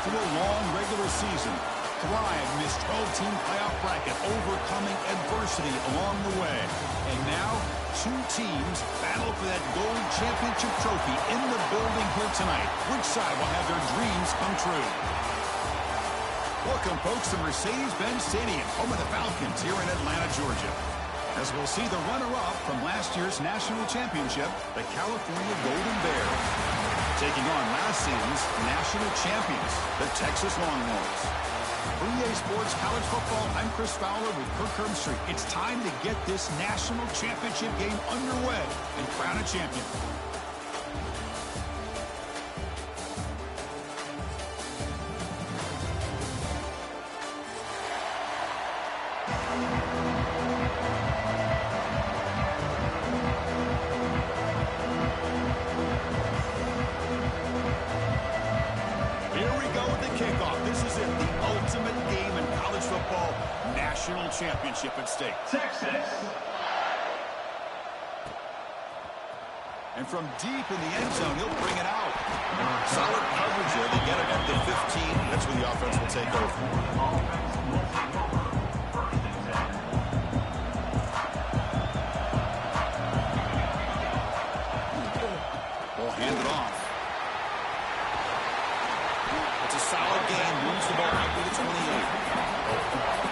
through a long regular season, thrive in this 12-team playoff bracket, overcoming adversity along the way. And now, two teams battle for that gold championship trophy in the building here tonight. Which side will have their dreams come true? Welcome, folks, to Mercedes-Benz Stadium, home of the Falcons here in Atlanta, Georgia. As we'll see the runner-up from last year's national championship, the California Golden Bears, taking on last season's national champions, the Texas Longhorns. For EA Sports College Football, I'm Chris Fowler with Kirk Herbstreit. It's time to get this national championship game underway and crown a champion. Championship at stake. Texas. And from deep in the end zone, he'll bring it out. Solid coverage there. They get it at the 15. That's where the offense will take over. Ball handed off. It's a solid gain. Moves the ball out to the 28.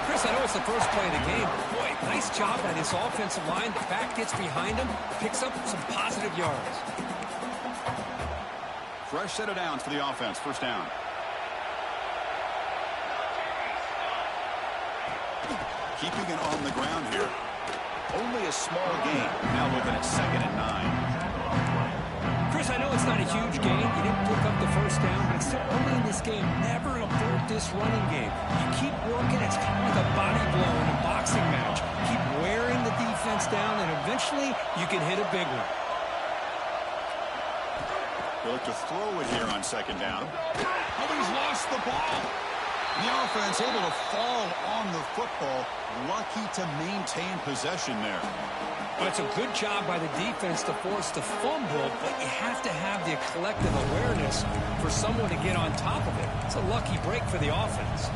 Chris, I know it's the first play of the game, but boy, nice job by this offensive line. The back gets behind him, picks up some positive yards. Fresh set of downs for the offense. First down. Keeping it on the ground here. Only a small gain. Now looking at 2nd and 9. Chris, I know it's not a huge gain. You didn't pick up the first down, but it's still early in this game. Never abort this running game. You keep working. It's kind of like a body blow in a boxing match. Keep wearing the defense down, and eventually you can hit a big one. They look to throw it here on 2nd down. Oh, he's lost the ball. The offense able to fall on the football. Lucky to maintain possession there. Well, it's a good job by the defense to force the fumble, but you have to have the collective awareness for someone to get on top of it. It's a lucky break for the offense.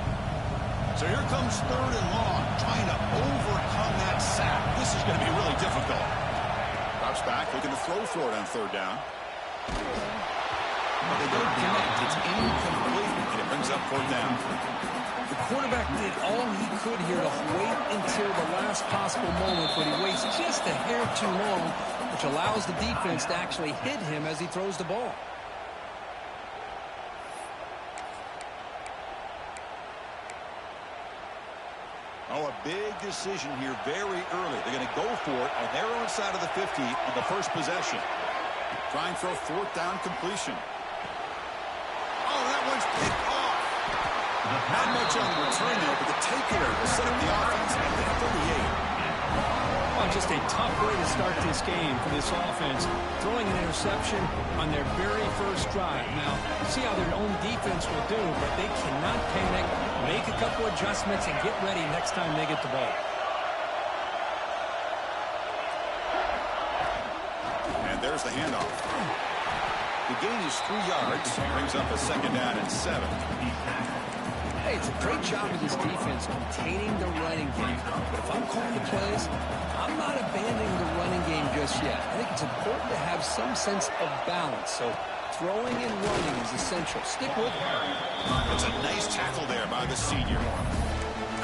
So here comes 3rd and long, trying to overcome that sack. This is going to be really difficult. Drops back, looking to throw for it on 3rd down. But they don't connect. It's incomplete, and it brings up 4th down. The quarterback did all he could here to wait until the last possible moment, but he waits just a hair too long, which allows the defense to actually hit him as he throws the ball. Oh, a big decision here very early. They're going to go for it on their own side of the 50 on the first possession. Trying for a 4th down completion. Oh, that one's picked off. Not much on the return there, but the takeaway will set up the offense at the 38. Well, just a tough way to start this game for this offense. Throwing an interception on their very first drive. Now, see how their own defense will do, but they cannot panic. Make a couple adjustments and get ready next time they get the ball. And there's the handoff. The gain is 3 yards. Brings up a 2nd down and 7. Hey, it's a great job of this defense containing the running game. But if I'm calling the plays, I'm not abandoning the running game just yet. I think it's important to have some sense of balance. So throwing and running is essential. Stick with it. It's a nice tackle there by the senior.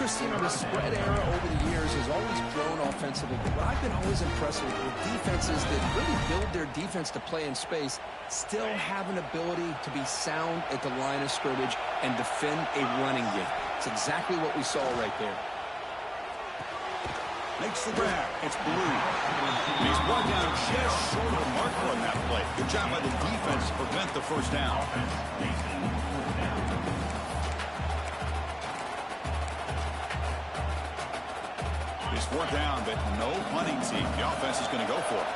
Christine, the spread era over the years has always grown offensively, but what I've been always impressed with defenses that really build their defense to play in space still have an ability to be sound at the line of scrimmage and defend a running game. It's exactly what we saw right there. Makes the grab. It's Blue. And he's brought down just short of the marker on that play. Good job by the defense to prevent the first down. It's 4th down, but no punting team. The offense is going to go for it.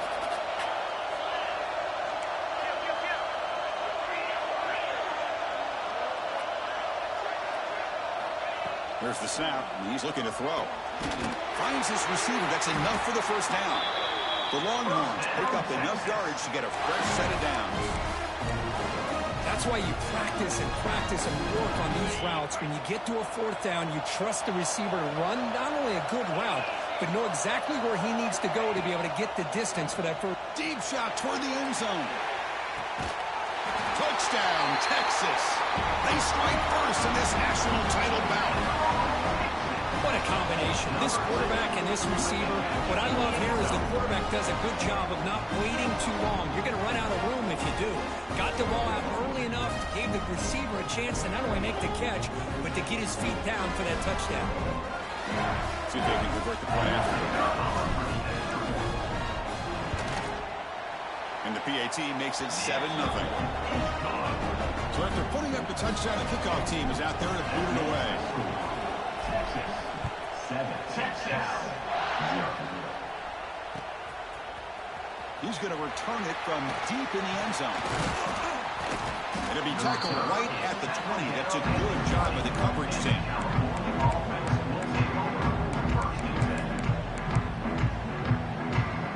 There's the snap, and he's looking to throw. Finds his receiver. That's enough for the first down. The Longhorns pick up enough yards to get a fresh set of downs. That's why you practice and practice and work on these routes. When you get to a fourth down, you trust the receiver to run not only a good route, but know exactly where he needs to go to be able to get the distance for that first. Deep shot toward the end zone. Touchdown, Texas. They strike first in this national title bout. What a combination. This quarterback and this receiver. What I love here is the quarterback does a good job of not waiting too long. You're going to run out of room if you do. Got the ball out early enough, gave the receiver a chance to not only make the catch, but to get his feet down for that touchdown. See if they can convert the play after. And the PAT makes it 7-0. So after putting up the touchdown, the kickoff team is out there to boot it away. He's going to return it from deep in the end zone. It'll be tackled right at the 20. That's a good job of the coverage team.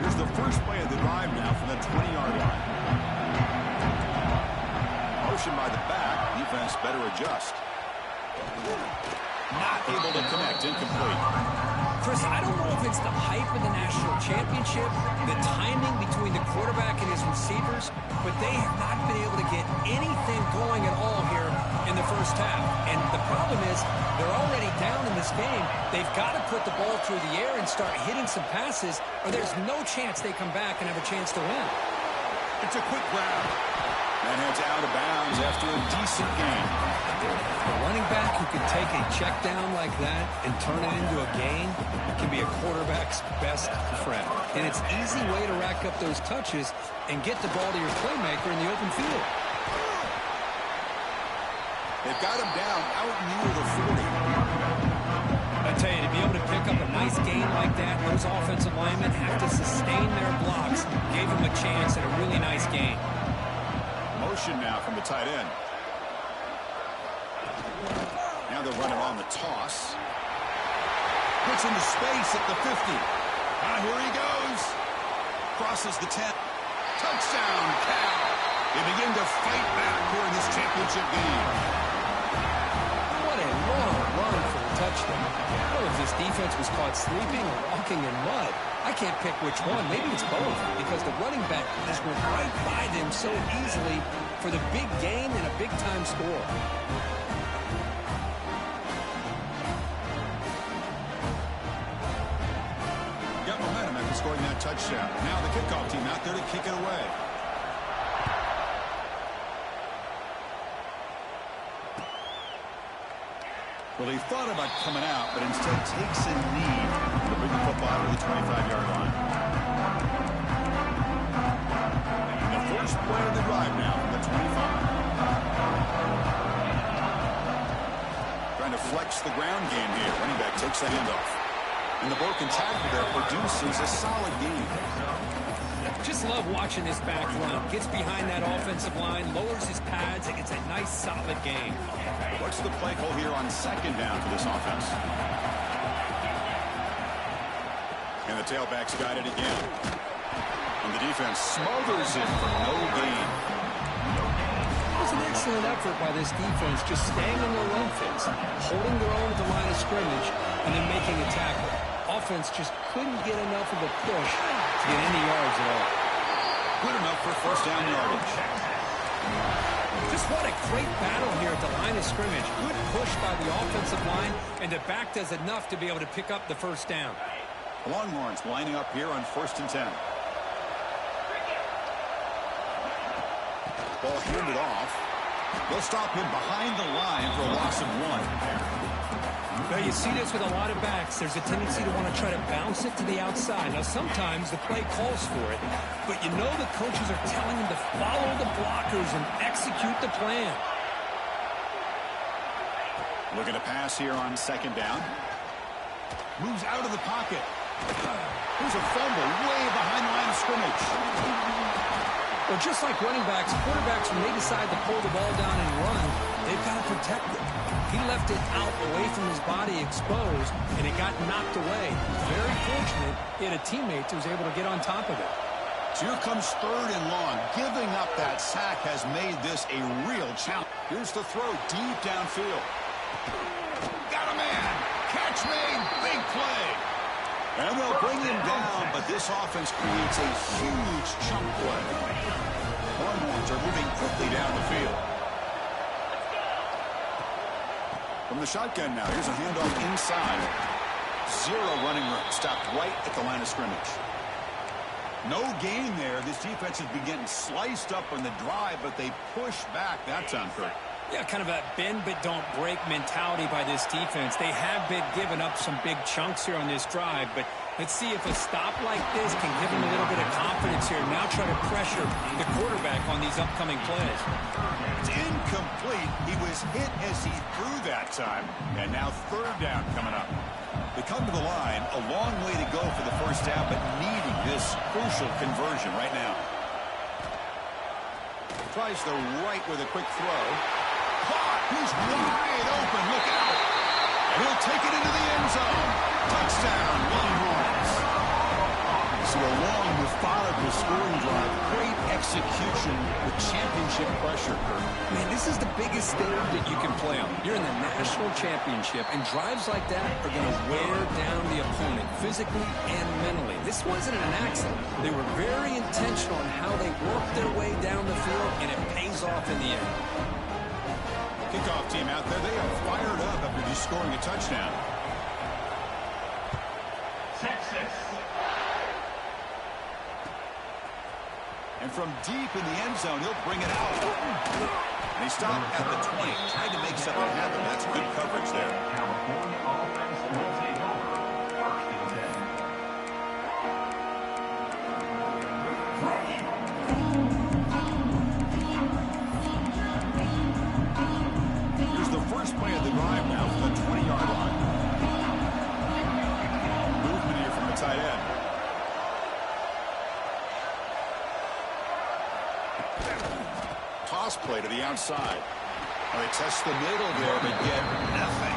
Here's the first play of the drive now from the 20-yard line. Motion by the back. Defense better adjust. Not able to connect. Incomplete. Chris, I don't know if it's the hype of the national championship, the timing between the quarterback and his receivers, but they have not been able to get anything going at all here in the first half. And the problem is they're already down in this game. They've got to put the ball through the air and start hitting some passes, or there's no chance they come back and have a chance to win. It's a quick grab. That heads out of bounds after a decent game. A running back who can take a check down like that and turn it into a gain can be a quarterback's best friend. And it's an easy way to rack up those touches and get the ball to your playmaker in the open field. They've got him down out near the 40. I tell you, to be able to pick up a nice gain like that, those offensive linemen have to sustain their blocks. Gave him a chance at a really nice gain. Motion now from the tight end. Now they're running on the toss. Puts into space at the 50. Here he goes. Crosses the 10. Touchdown, Cal. They begin to fight back here in this championship game. What a long run for a touchdown. I don't know if this defense was caught sleeping or walking in mud. I can't pick which one. Maybe it's both, because the running back just went right by them so easily for the big gain and a big-time score. Got momentum after scoring that touchdown. Now the kickoff team out there to kick it away. Well, he thought about coming out, but instead takes a knee to bring the football to the 25-yard line. And the first play of the drive now from the 25. Trying to flex the ground game here. Running back takes the handoff. And the broken tackle there produces a solid gain. Just love watching this back run. Gets behind that offensive line, lowers his pads, and gets a nice, solid gain. What's the play call here on second down for this offense? And the tailback's got it again. And the defense smothers it for no gain. It was an excellent effort by this defense, just staying in their run fits, holding their own at the line of scrimmage, and then making a tackle. Offense just couldn't get enough of a push to get any yards at all. Good enough for first down yardage. Just what a great battle here at the line of scrimmage. Good push by the offensive line, and the back does enough to be able to pick up the first down. The Longhorns lining up here on 1st and 10. Ball handed off. They'll stop him behind the line for a loss of 1. Now, you see this with a lot of backs. There's a tendency to want to try to bounce it to the outside. Now, sometimes the play calls for it, but you know the coaches are telling them to follow the blockers and execute the plan. Looking to pass here on second down. Moves out of the pocket. There's a fumble way behind the line of scrimmage. Well, just like running backs, quarterbacks, when they decide to pull the ball down and run, they've got to protect it. He left it out away from his body exposed, and it got knocked away. Very fortunate he had a teammate who was able to get on top of it. So here comes 3rd and long. Giving up that sack has made this a real challenge. Here's the throw deep downfield. Got a man. Catch made. Big play. And they'll bring him down, but this offense creates a huge chunk play. Longhorns are moving quickly down the field. From the shotgun now, here's a handoff inside. 0 running room. Stopped right at the line of scrimmage. No gain there. This defense has been getting sliced up on the drive, but they push back that time, Kirk. Yeah, kind of a bend but don't break mentality by this defense. They have been giving up some big chunks here on this drive, but let's see if a stop like this can give them a little bit of confidence here. Now try to pressure the quarterback on these upcoming plays. It's incomplete. He was hit as he threw that time, and now 3rd down coming up. They come to the line, a long way to go for the first half, but needing this crucial conversion right now. Tries the right with a quick throw. Caught! He's wide open. Look out! And he'll take it into the end zone. Touchdown, Longhorns. So a long, methodical scoring drive. Great execution with championship pressure, Kirk. Man, this is the biggest stage that you can play on. You're in the national championship, and drives like that are going to wear down the opponent physically and mentally. This wasn't an accident. They were very intentional on how they worked their way down the field, and it pays off in the end. Kickoff team out there. They are fired up after just scoring a touchdown. Texas. And from deep in the end zone, he'll bring it out. And he stopped at the 20, trying to make something happen. That's good coverage there. California offense will take over 1st and 10. Here's the first play of the drive now from the 20-yard line. Movement here from the tight end. Toss play to the outside. Well, they test the middle there, but get nothing.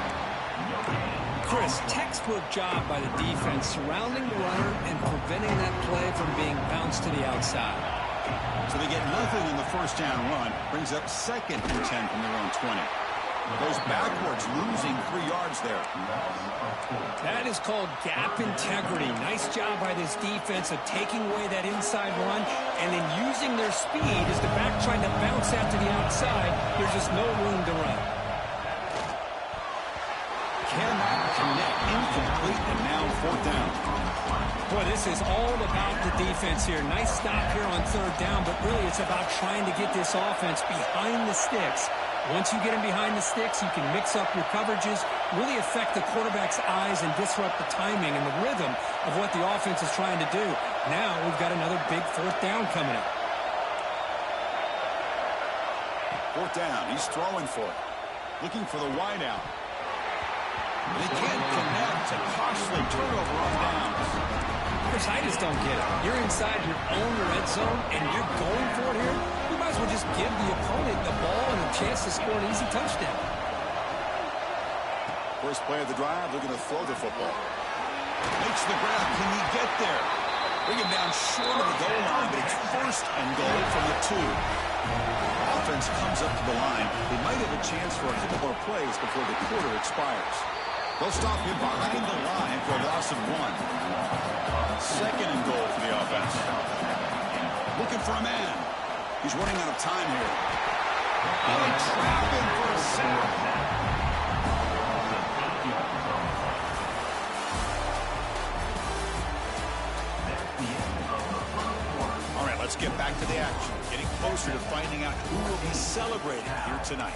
Chris, textbook job by the defense surrounding the runner and preventing that play from being bounced to the outside. So they get nothing in the first down run. Brings up 2nd and 10 from their own 20. Goes backwards, losing 3 yards there. That is called gap integrity. Nice job by this defense of taking away that inside run and then using their speed as the back trying to bounce out to the outside. There's just no room to run. Cannot connect. Incomplete, and now 4th down. Boy, this is all about the defense here. Nice stop here on 3rd down, but really it's about trying to get this offense behind the sticks. Once you get them behind the sticks, you can mix up your coverages, really affect the quarterback's eyes and disrupt the timing and the rhythm of what the offense is trying to do. Now we've got another big 4th down coming up. 4th down. He's throwing for it. Looking for the wide out. They can't connect. A costly turnover on downs. Chris, I just don't get it. You're inside your own red zone, and you're going for it here? You might as well just give the opponent the ball and a chance to score an easy touchdown. First play of the drive, they're going to throw the football. Makes the grab. Can he get there? Bring him down short of the goal line, but it's 1st and goal from the 2. Offense comes up to the line. They might have a chance for a couple more plays before the quarter expires. They'll stop him behind the line for a loss of 1. 2nd and goal for the offense. Looking for a man. He's running out of time here. And they trap him for a sack. All right, let's get back to the action. Getting closer to finding out who will be celebrating here tonight.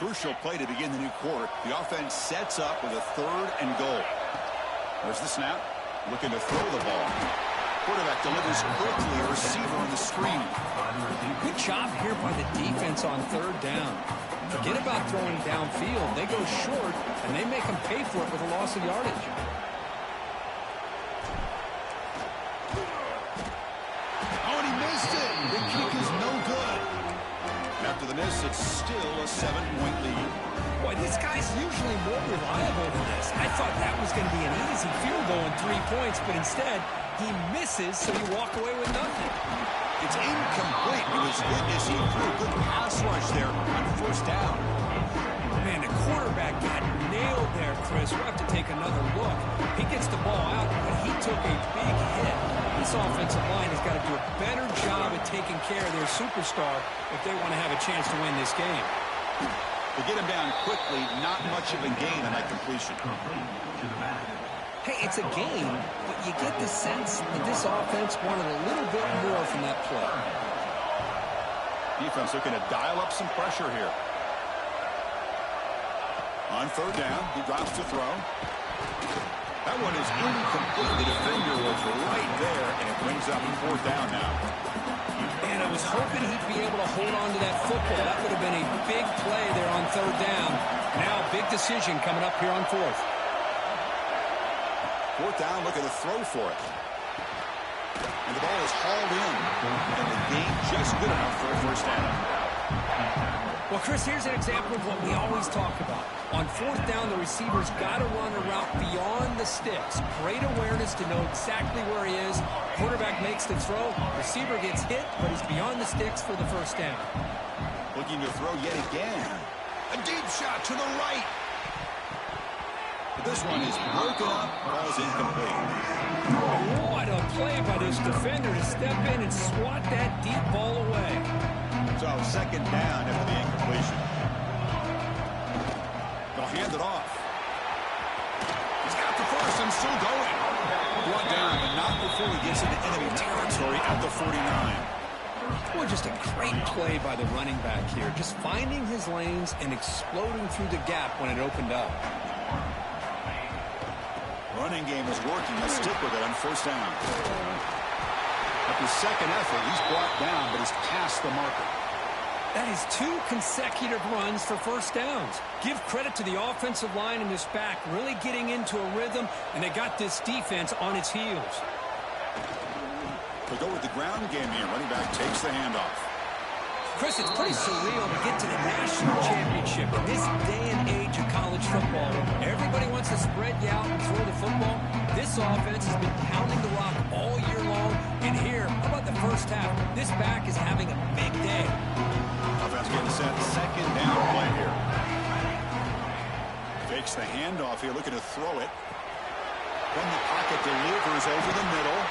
Crucial play to begin the new quarter. The offense sets up with a 3rd and goal. There's the snap. Looking to throw the ball. Quarterback delivers quickly. A receiver on the screen. Good job here by the defense on third down. Forget about throwing downfield. They go short, and they make them pay for it with a loss of yardage. Oh, and he missed it. The kick is no good. After the miss, it's still a 7-point lead. Boy, this guy's usually more reliable than this. I thought that was going to be an easy field goal and 3 points, but instead, he misses, so you walk away with nothing. It's incomplete. It was good as he threw a good pass rush there on first down. Man, the quarterback got nailed there, Chris. We'll have to take another look. He gets the ball out, but he took a big hit. This offensive line has got to do a better job at taking care of their superstar if they want to have a chance to win this game. To get him down quickly, not much of a gain on that completion. Hey, it's a game, but you get the sense that this offense wanted a little bit more from that play. Defense looking to dial up some pressure here. On third down, he drops to throw. That one is incomplete. The defender was right there, and it brings up fourth down now. And I was hoping he'd be able to hold on to that football. That would have been a big play there on third down. Now, big decision coming up here on fourth. Fourth down, look at the throw for it. And the ball is hauled in. And the game just good enough for a first down. Well, Chris, here's an example of what we always talk about. On fourth down, the receiver's got to run a route beyond the sticks. Great awareness to know exactly where he is. Quarterback makes the throw. Receiver gets hit, but he's beyond the sticks for the first down. Looking to throw yet again. A deep shot to the right. But this one is broken up. Ball's incomplete. What a play by this defender to step in and swat that deep ball away. So second down after the incompletion. They'll hand it off. He's got the first and still going. Brought down, but not before he gets into enemy territory at the 49. Boy, just a great play by the running back here. Just finding his lanes and exploding through the gap when it opened up. Running game is working. Let's stick with it on first down. After second effort, he's brought down, but he's past the marker. That is 2 consecutive runs for first downs. Give credit to the offensive line and this back really getting into a rhythm, and they got this defense on its heels. They go with the ground game here. Running back takes the handoff. Chris, it's pretty surreal to get to the national championship in this day and age of college football. Everybody wants to spread you out and throw the football. This offense has been pounding the rock all year long. And here, how about the first half? This back is having a big day. Offense getting set. Second down play here. Fakes the handoff here, looking to throw it. From the pocket, delivers over the middle.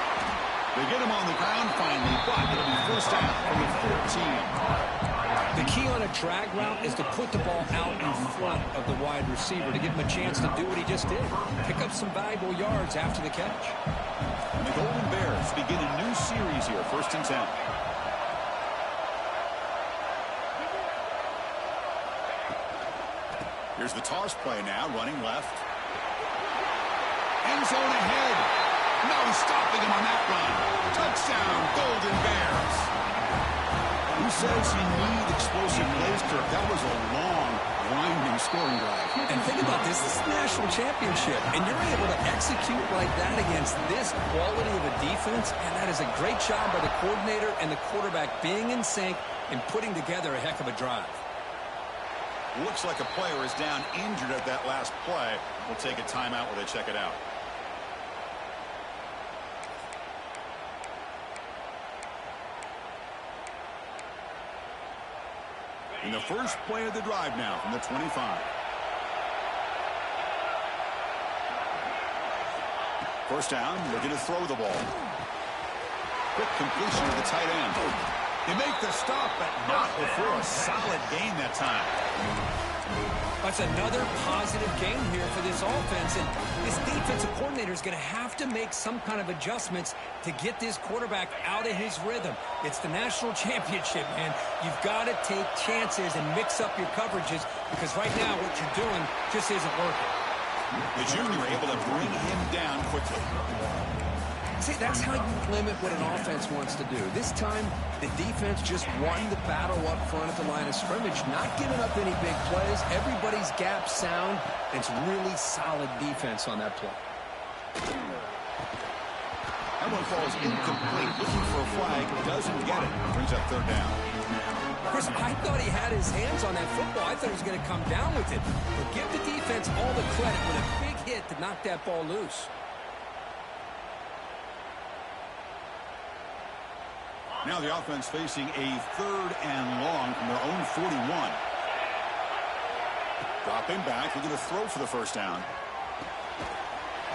They get him on the ground finally, but it'll be first down from the 14. The key on a drag route is to put the ball out in front of the wide receiver to give him a chance to do what he just did. Pick up some valuable yards after the catch. And the Golden Bears begin a new series here, 1st and 10. Here's the toss play now, running left. End zone ahead. No stopping him on that run. Touchdown, Golden Bears. Who says you need explosive plays, Kirk? That was a long, winding scoring drive. And think about this. This is the national championship, and you're able to execute like that against this quality of a defense, and that is a great job by the coordinator and the quarterback being in sync and putting together a heck of a drive. Looks like a player is down injured at that last play. We'll take a timeout while they check it out. In the first play of the drive now from the 25. First down, looking to throw the ball. Quick completion to the tight end. They make the stop, but not before a solid gain that time. That's another positive game here for this offense, and this defensive coordinator is going to have to make some kind of adjustments to get this quarterback out of his rhythm. It's the national championship, man. You've got to take chances and mix up your coverages because right now what you're doing just isn't working. The junior able to bring him down quickly. See, that's how you limit what an offense wants to do. This time, the defense just won the battle up front at the line of scrimmage, not giving up any big plays. Everybody's gap sound. It's really solid defense on that play. That one falls incomplete. Looking for a flag. Doesn't get it. Brings up third down. Chris, I thought he had his hands on that football. I thought he was going to come down with it. But give the defense all the credit with a big hit to knock that ball loose. Now the offense facing a third and long from their own 41. Dropping back, looking to throw for the first down.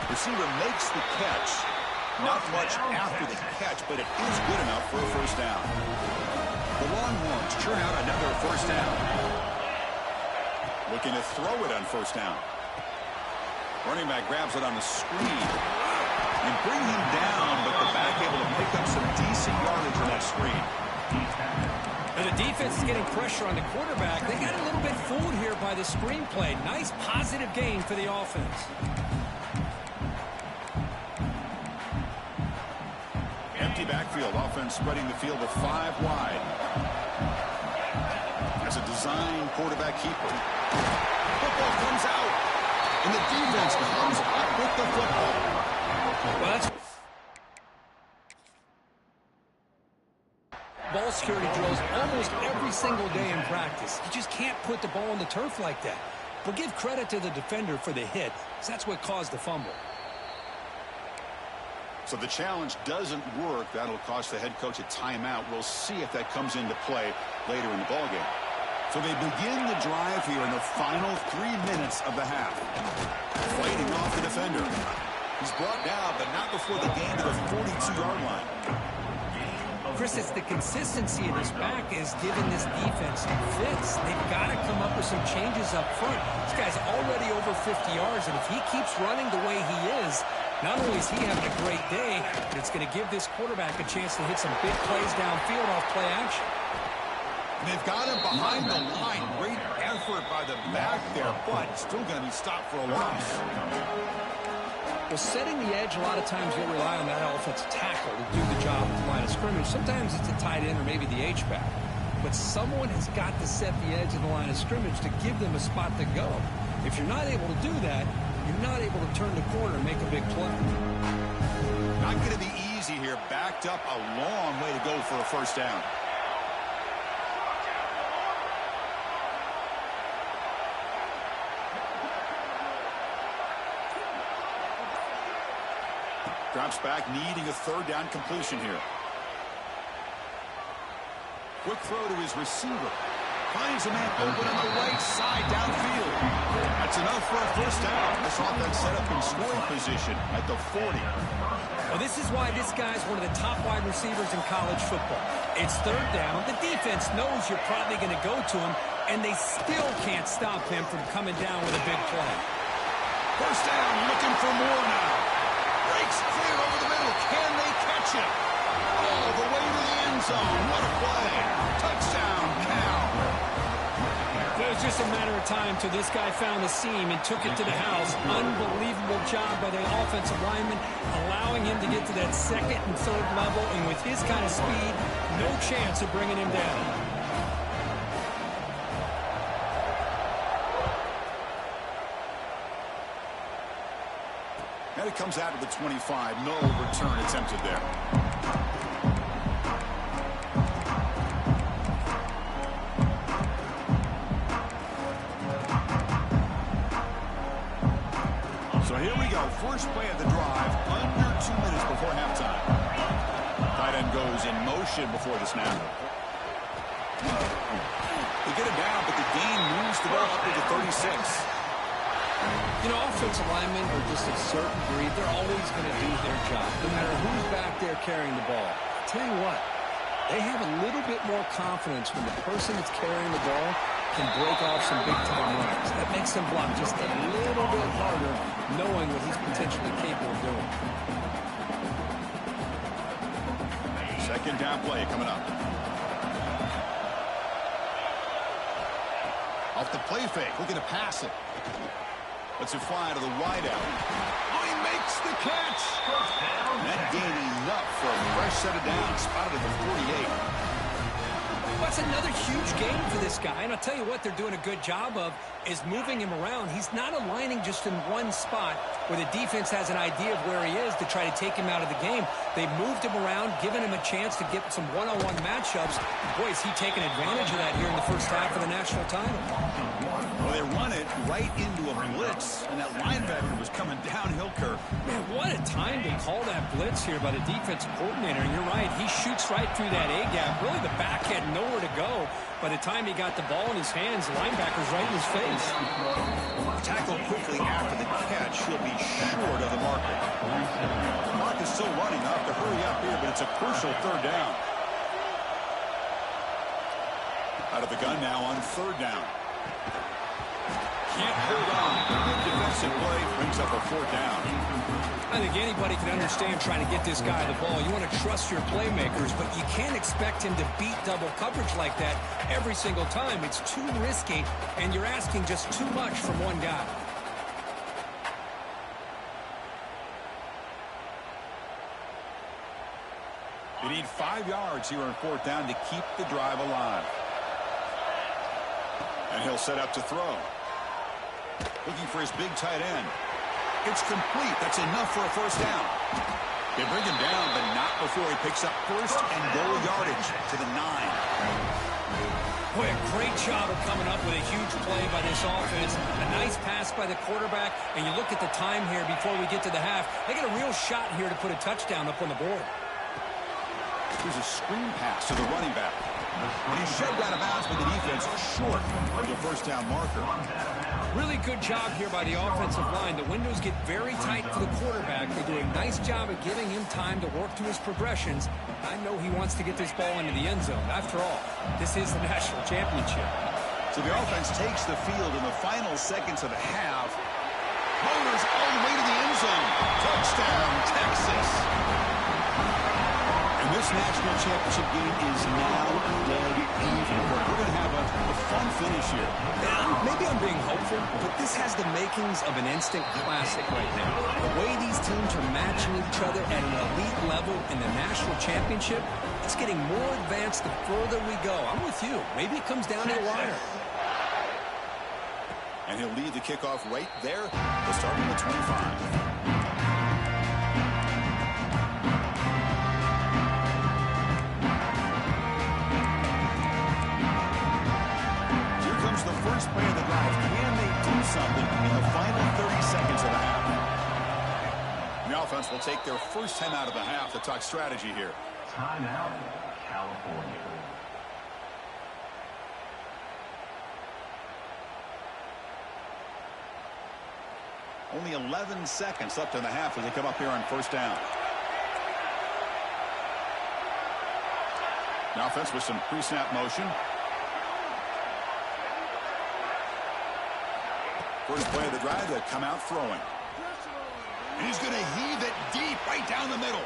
Receiver makes the catch. Not much after the catch, but it is good enough for a first down. The Longhorns churn out another first down. Looking to throw it on first down. Running back grabs it on the screen. And bring him down, but the back able to pick up some decent yardage on that screen. And the defense is getting pressure on the quarterback. They got a little bit fooled here by the screenplay. Nice positive gain for the offense. Empty backfield. Offense spreading the field to 5 wide. As a design quarterback keeper. Football comes out. And the defense comes up with the football. Well, that's ball security drills almost every single day in practice. You just can't put the ball on the turf like that. But give credit to the defender for the hit, because that's what caused the fumble. So the challenge doesn't work. That'll cost the head coach a timeout. We'll see if that comes into play later in the ballgame. So they begin the drive here in the final 3 minutes of the half. Fighting off the defender. He's brought down, but not before the gain to the 42-yard line. Chris, it's the consistency of this back is giving this defense fits. They've got to come up with some changes up front. This guy's already over 50 yards, and if he keeps running the way he is, not only is he having a great day, but it's going to give this quarterback a chance to hit some big plays downfield off play action. And they've got him behind the line. Great effort by the back there, but still going to be stopped for a loss. Well, setting the edge, a lot of times you'll rely on that offensive tackle to do the job at the line of scrimmage. Sometimes it's a tight end or maybe the H-back. But someone has got to set the edge of the line of scrimmage to give them a spot to go. If you're not able to do that, you're not able to turn the corner and make a big play. Not going to be easy here. Backed up a long way to go for a first down. Drops back, needing a third down completion here. Quick throw to his receiver. Finds a man open on the right side downfield. That's enough for a first down. This offense set up in scoring position at the 40. Well, this is why this guy's one of the top wide receivers in college football. It's third down. The defense knows you're probably going to go to him, and they still can't stop him from coming down with a big play. First down, looking for more now. Breaks clear over the middle. Can they catch him? All the way to the end zone. What a play. Touchdown, Cal. It was just a matter of time till this guy found the seam and took it to the house. Unbelievable job by the offensive lineman, allowing him to get to that second and third level. And with his kind of speed, no chance of bringing him down. And it comes out of the 25. No return attempted there. So here we go. First play of the drive. Under 2 minutes before halftime. Tight end goes in motion before the snap. They get it down, but the gain moves the ball up to the 36. You know, offensive linemen are just a certain breed. They're always going to do their job, no matter who's back there carrying the ball. I'll tell you what, they have a little bit more confidence when the person that's carrying the ball can break off some big-time runs. That makes them block just a little bit harder, knowing what he's potentially capable of doing. Second down play coming up. Off the play fake, looking to pass it. Lets it fly to the wideout. Oh, he makes makes the catch. And that gained enough for a fresh set of downs, spotted at the 48. That's another huge game for this guy, and I'll tell you what they're doing a good job of is moving him around. He's not aligning just in one spot where the defense has an idea of where he is to try to take him out of the game. They moved him around, giving him a chance to get some one-on-one matchups. Boy, is he taking advantage of that here in the first half of the national title. Well, they run it right into a blitz, and that linebacker was coming downhill, Kirk. Man, what a time to call that blitz here by the defensive coordinator. And you're right, he shoots right through that A-gap. Really, the back had nowhere to go. By the time he got the ball in his hands, the linebacker's right in his face. Tackled quickly after the catch. He'll be short of the marker. The clock is still running. I'll have to hurry up here, but it's a crucial third down. Out of the gun now on third down. Can't hold on. Good defensive play brings up a fourth down. I think anybody can understand trying to get this guy the ball. You want to trust your playmakers, but you can't expect him to beat double coverage like that every single time. It's too risky, and you're asking just too much from one guy. They need 5 yards here on fourth down to keep the drive alive. And he'll set up to throw. Looking for his big tight end. It's complete. That's enough for a first down. They bring him down, but not before he picks up first and goal yardage to the 9. Boy, a great job of coming up with a huge play by this offense. A nice pass by the quarterback, and you look at the time here before we get to the half. They got a real shot here to put a touchdown up on the board. Here's a screen pass to the running back. And he's shoved out of bounds by the defense short of the first down marker. Really good job here by the offensive line. The windows get very tight for the quarterback. They do a nice job of giving him time to work through his progressions. I know he wants to get this ball into the end zone. After all, this is the national championship. So the offense takes the field in the final seconds of the half. Motors all the way to the end zone. Touchdown, Texas. And this national championship game is now dead even. We're going to have a fun finish here. Yeah, maybe I'm being hopeful, but this has the makings of an instant classic right now. The way these teams are matching each other at an elite level in the national championship, it's getting more advanced the further we go. I'm with you. Maybe it comes down to the wire. And he'll lead the kickoff right there. We'll start with the 25. The first play of the drive. Can they do something in the final 30 seconds of the half? The offense will take their first time out of the half to talk strategy here. Timeout, California. Only 11 seconds left in the half as they come up here on first down. The offense with some pre-snap motion. First play of the drive, they come out throwing. And he's going to heave it deep right down the middle.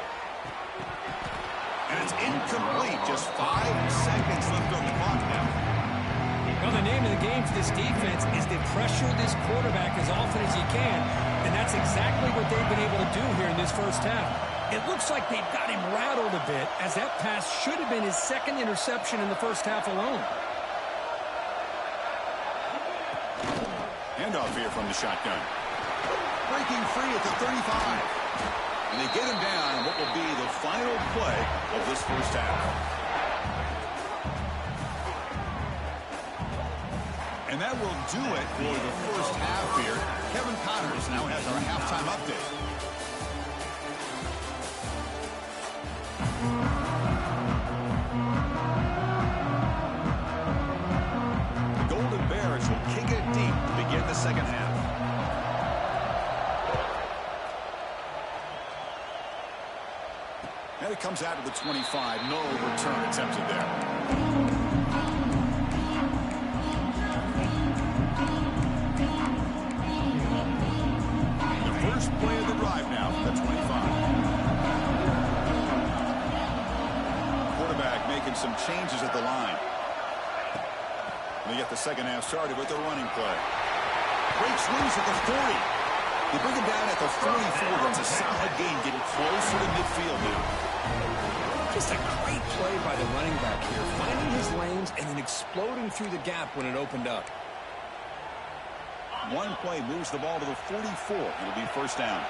And it's incomplete. Just 5 seconds left on the clock now. Well, the name of the game for this defense is to pressure this quarterback as often as you can. And that's exactly what they've been able to do here in this first half. It looks like they've got him rattled a bit, as that pass should have been his second interception in the first half alone. Handoff here from the shotgun. Breaking free at the 35. And they get him down on what will be the final play of this first half. And that will do it for the first half here. Kevin Connors now has our halftime update. Will kick it deep to begin the second half. And it comes out to the 25. No return attempted there. The first play of the drive now from the 25. Quarterback making some changes at the line. They get the second half started with the running play. Breaks loose at the 40. They bring him down at the 44. That's a solid gain, getting closer to midfield now. Just a great play by the running back here, finding his lanes and then exploding through the gap when it opened up. One play moves the ball to the 44. It'll be first down.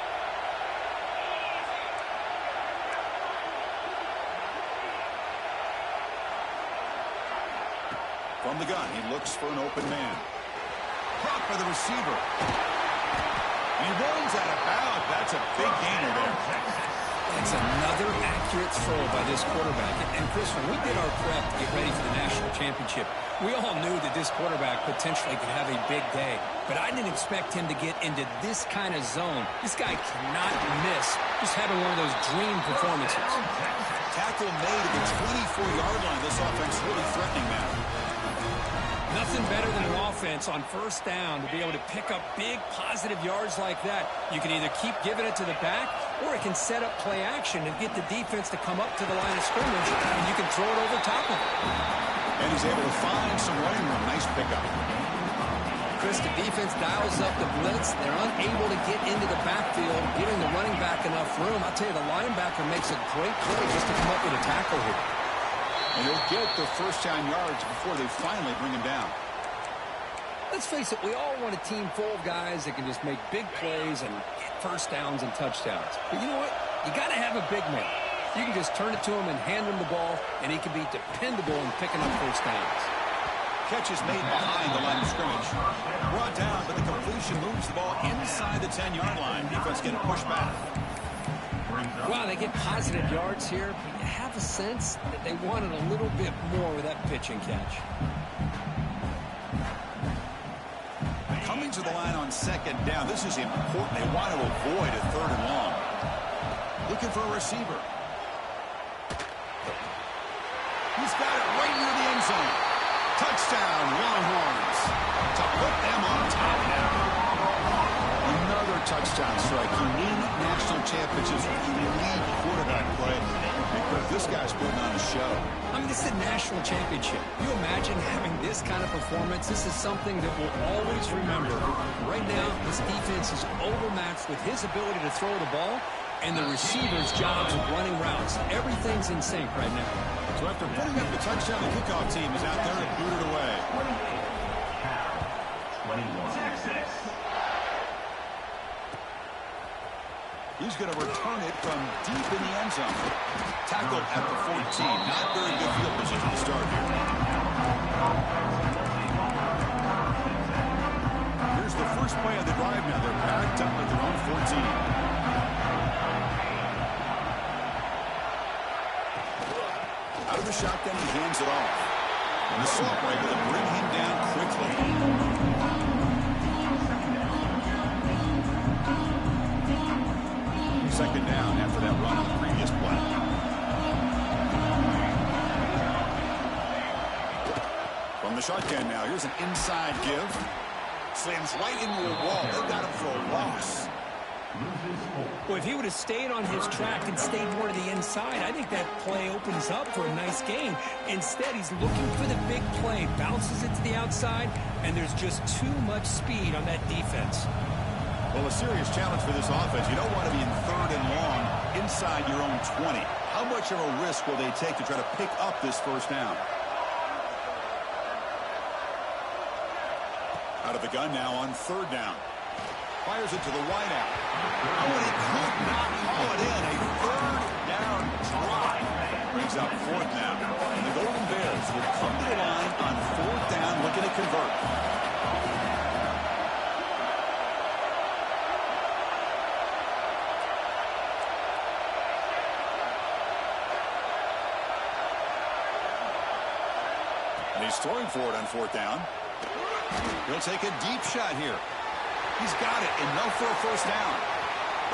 From the gun, he looks for an open man. Caught by the receiver. And he runs out of bounds. That's a big gainer there. That's another accurate throw by this quarterback. And Chris, when we did our prep to get ready for the national championship, we all knew that this quarterback potentially could have a big day. But I didn't expect him to get into this kind of zone. This guy cannot miss. Just having one of those dream performances. Tackle made at the 24-yard line. This offense really threatening now. Nothing better than an offense on first down to be able to pick up big positive yards like that. You can either keep giving it to the back, or it can set up play action and get the defense to come up to the line of scrimmage, and you can throw it over top of it. And he's able to find some running room. Nice pickup. Chris, the defense dials up the blitz. They're unable to get into the backfield, giving the running back enough room. I'll tell you, the linebacker makes a great play just to come up with a tackle here. And he'll get the first down yards before they finally bring him down. Let's face it, we all want a team full of guys that can just make big plays and get first downs and touchdowns. But you know what? You got to have a big man. You can just turn it to him and hand him the ball, and he can be dependable in picking up first downs. Catch is made behind the line of scrimmage. Brought down, but the completion moves the ball inside the 10-yard line. Defense getting pushed back. Wow, they get positive yards here, but you have a sense that they wanted a little bit more with that pitch and catch. Coming to the line on second down. This is important. They want to avoid a third and long. Looking for a receiver. He's got it right near the end zone. Touchdown, Longhorns. To put them on top now. Another touchdown strike. You win national championships with elite quarterback play. Because this guy's putting on a show. I mean, this is a national championship. You imagine having this kind of performance? This is something that we'll always remember. Right now, this defense is overmatched with his ability to throw the ball and the receiver's jobs of running routes. Everything's in sync right now. So after putting up the touchdown, the kickoff team is out there and booted away. 21. He's going to return it from deep in the end zone. Tackled at the 14. Not very good field position to start here. Here's the first play of the drive now. They're backed up at their own 14. Out of the shotgun, he hands it off. And the Salt are able to bring him down quickly. Second down after that run on the previous play. From the shotgun now, here's an inside give. Slams right into a wall. They got him for a loss. Well, if he would have stayed on his track and stayed more to the inside, I think that play opens up for a nice gain. Instead, he's looking for the big play, bounces it to the outside, and there's just too much speed on that defense. Well, a serious challenge for this offense. You don't want to be in third and long inside your own 20. How much of a risk will they take to try to pick up this first down? Out of the gun now on third down. Fires it to the wideout. Oh, and he could not haul it in. A third down try. Brings up fourth down. And the Golden Bears will come to the line on fourth down, looking to convert. And he's throwing for it on fourth down. He'll take a deep shot here. He's got it, enough for a first down.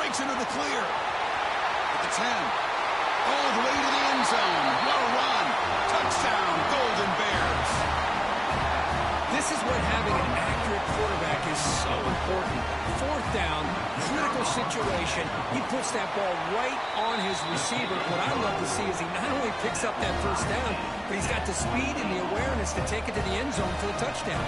Breaks into the clear. At the 10. All the way to the end zone. What a run. Touchdown, Golden Bears. This is what having an accurate quarterback is so important. Fourth down, critical situation. He puts that ball right on his receiver. What I love to see is he not only picks up that first down, but he's got the speed and the awareness to take it to the end zone for the touchdown.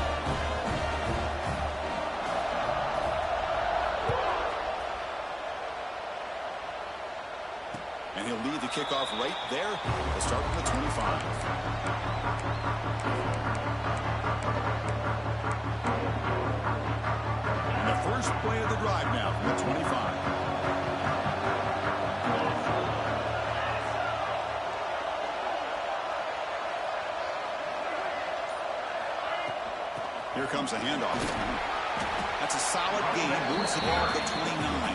kickoff right there. They'll start from the 25. And the first play of the drive now from the 25. Here comes a handoff. That's a solid gain. Moves the ball to the 29.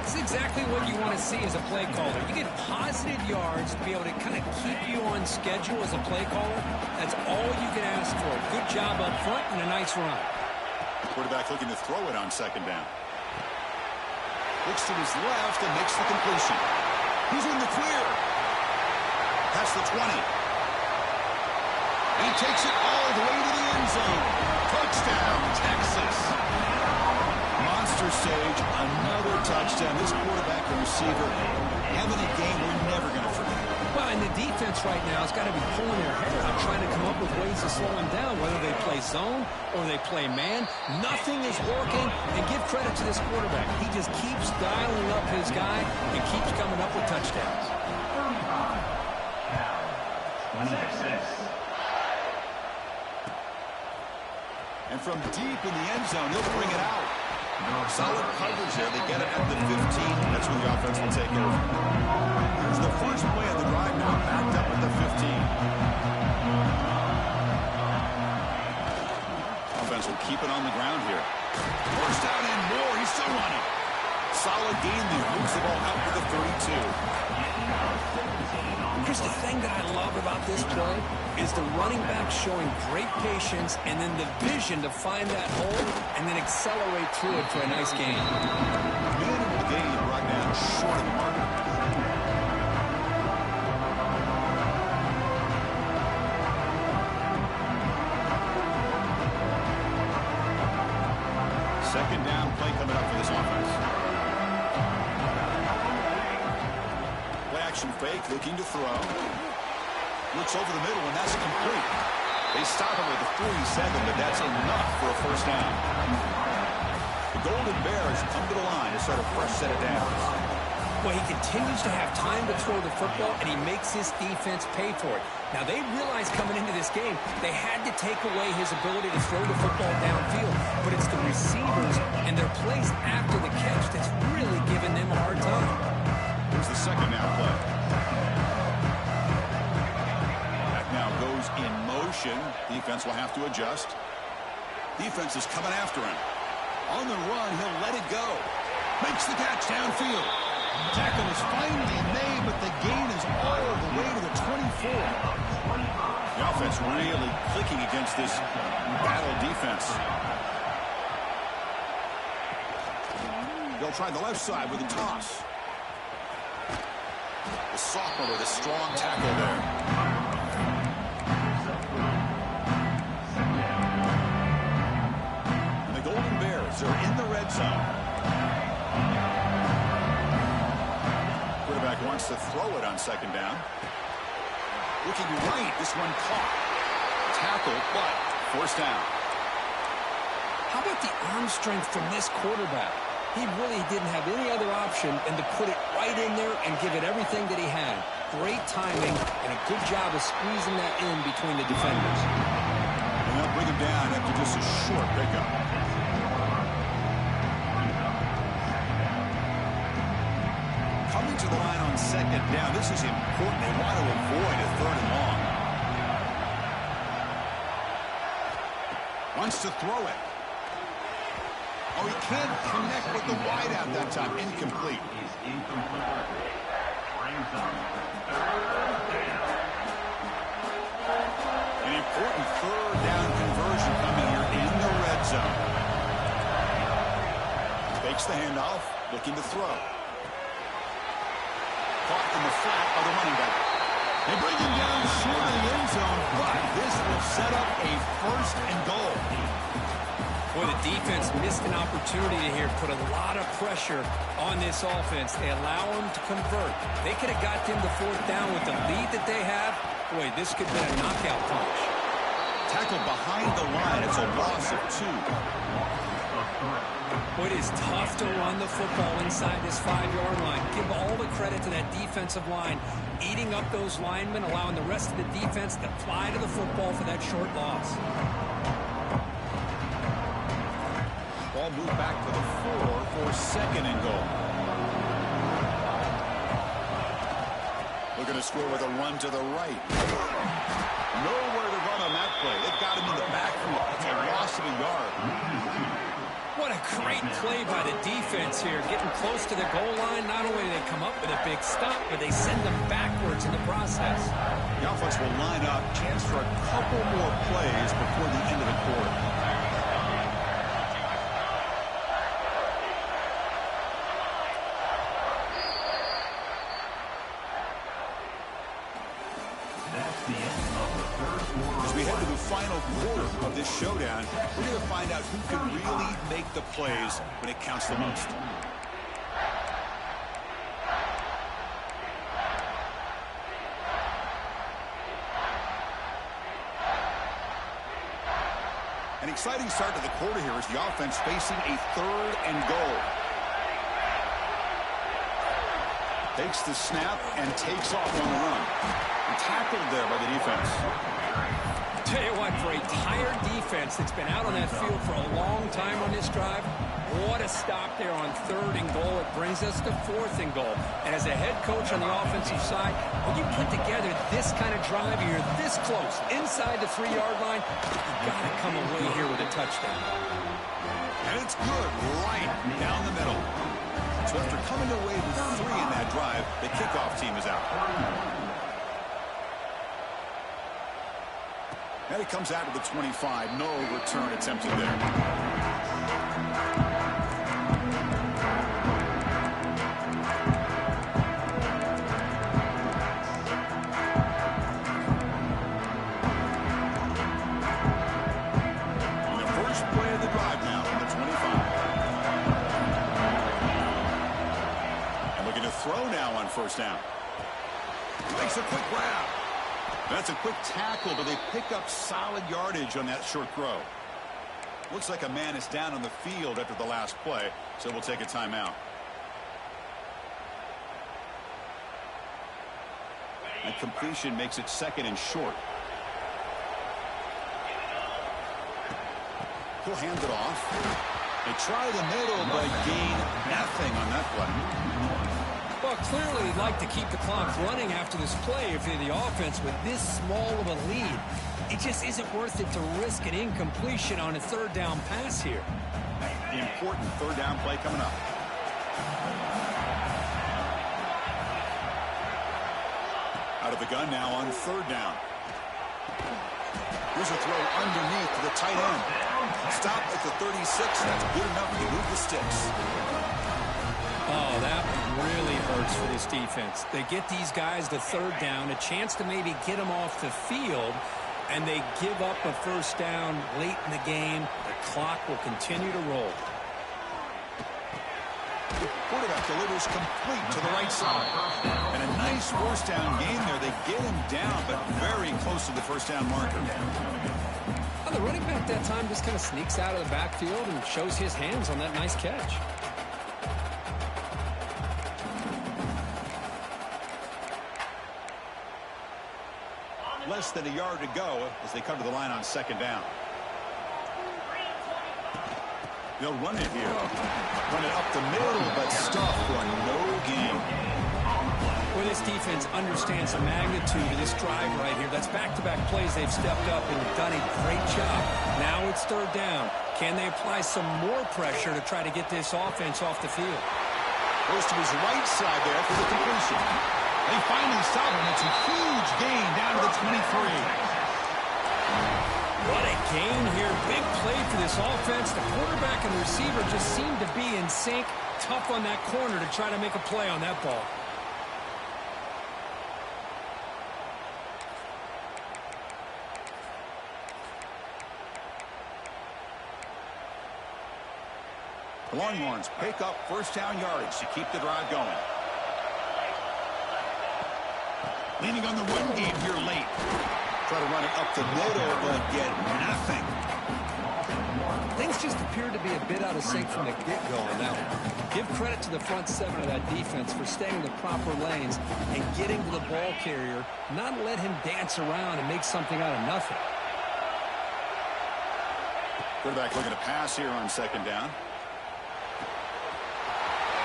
This is exactly what you want to see as a play caller. You get positive yards to be able to kind of keep you on schedule as a play caller. That's all you can ask for. Good job up front and a nice run. Quarterback looking to throw it on second down. Looks to his left and makes the completion. He's in the clear. Past the 20. He takes it all the way to the end zone. Touchdown, Texas. Monster Sage, another touchdown. This quarterback and receiver having a game we're never going to forget. Well, and the defense right now has got to be pulling their hair out, trying to come up with ways to slow him down, whether they play zone or they play man. Nothing is working, and give credit to this quarterback. He just keeps dialing up his guy and keeps coming up with touchdowns. 26. And from deep in the end zone, he'll bring it out. Solid coverage there. They get it at the 15. That's when the offense will take over. Here's the first play of the drive now, backed up at the 15. Offense will keep it on the ground here. Forced out and more. He's still running. Solid gain there. Moves the ball out to the 32. Chris, the thing that I love about this play is the running back showing great patience and then the vision to find that hole and then accelerate through it for a nice gain. Minimal gain right now, short of the mark. Second down play coming up for this offense. Play action fake, looking to throw. Looks over the middle, and that's complete. They stop him with the 47, but that's enough for a first down. The Golden Bears come to the line to start a fresh set of downs. Well, he continues to have time to throw the football, and he makes his defense pay for it. Now, they realized coming into this game, they had to take away his ability to throw the football downfield, but it's the receivers and their plays after the catch that's really giving them a hard time. Here's the second down play. Goes in motion. Defense will have to adjust. Defense is coming after him. On the run, he'll let it go. Makes the catch downfield. Tackle is finally made, but the gain is all the way to the 24. The offense really clicking against this battle defense. They'll try the left side with a toss. The sophomore with a strong tackle there. Are in the red zone. Quarterback wants to throw it on second down. Looking right, this one caught. Tackle, but forced down. How about the arm strength from this quarterback? He really didn't have any other option than to put it right in there and give it everything that he had. Great timing and a good job of squeezing that in between the defenders. And they'll bring him down after just a short pickup. Coming to the line on second down. This is important. They want to avoid a third and long. Wants to throw it. Oh, he can't connect with the wide out that time. Incomplete. An important third down conversion coming here in the red zone. Fakes the handoff. Looking to throw. Caught in the flat by the running back. They bring him down short of the end zone, but this will set up a first and goal. Boy, the defense missed an opportunity here, put a lot of pressure on this offense. They allow them to convert. They could have got them to fourth down with the lead that they have. Boy, this could be a knockout punch. Tackled behind the line. It's a loss of 2. It is tough to run the football inside this 5-yard line. Give all the credit to that defensive line, eating up those linemen, allowing the rest of the defense to fly to the football for that short loss. Ball moved back to the 4 for second and goal. Looking to score with a run to the right. Nowhere to run on that play. They've got him in the backfield. It's a loss of a yard. What a great play by the defense here. Getting close to the goal line, not only do they come up with a big stop, but they send them backwards in the process. The offense will line up. Chance for a couple more plays before the end of the quarter. As we head to the final quarter of this showdown, we're going to find out who can really make the plays when it counts the most. An exciting start to the quarter here as the offense facing a 3rd and goal. Takes the snap and takes off on the run. And tackled there by the defense. Tell you what, for a tired defense that's been out on that field for a long time on this drive, what a stop there on 3rd and goal. It brings us to 4th and goal. And as a head coach on the offensive side, when you put together this kind of drive, you're this close, inside the 3-yard line, you've got to come away here with a touchdown. And it's good, right down the middle. So after coming away with 3 in that drive, the kickoff team is out. And it comes out to the 25. No return attempted there. And the first play of the drive now on the 25. And looking to throw now on 1st down. Makes a quick grab. That's a quick tackle, but they pick up solid yardage on that short throw. Looks like a man is down on the field after the last play, so we'll take a timeout. And completion makes it 2nd and short. He'll hand it off. They try the middle, but gain nothing on that play. Well, clearly they'd like to keep the clock running after this play if they're the offense with this small of a lead. It just isn't worth it to risk an incompletion on a 3rd down pass here. The important 3rd down play coming up. Out of the gun now on 3rd down. Here's a throw underneath to the tight end. Stop at the 36. That's good enough to move the sticks. Oh, that really hurts for this defense. They get these guys the 3rd down, a chance to maybe get them off the field, and they give up a 1st down late in the game. The clock will continue to roll. The quarterback delivers complete to the right side. And a nice 1st down game there. They get him down, but very close to the 1st down marker. Well, the running back that time just kind of sneaks out of the backfield and shows his hands on that nice catch. Less than a yard to go as they come to the line on 2nd down. They'll run it here. Run it up the middle, but stuff for no gain. Well, this defense understands the magnitude of this drive right here. That's back-to-back plays. They've stepped up and done a great job. Now it's 3rd down. Can they apply some more pressure to try to get this offense off the field? Goes to his right side there for the completion. They finally stop him. It's a huge gain down to the 23. What a gain here. Big play for this offense. The quarterback and receiver just seem to be in sync. Tough on that corner to try to make a play on that ball. The Longhorns pick up 1st down yardage to keep the drive going. Leaning on the run game here late. Try to run it up the middle, but get nothing. Things just appeared to be a bit out of sync from the get-go on that one. Give credit to the front seven of that defense for staying in the proper lanes and getting to the ball carrier, not let him dance around and make something out of nothing. Quarterback looking to pass here on second down.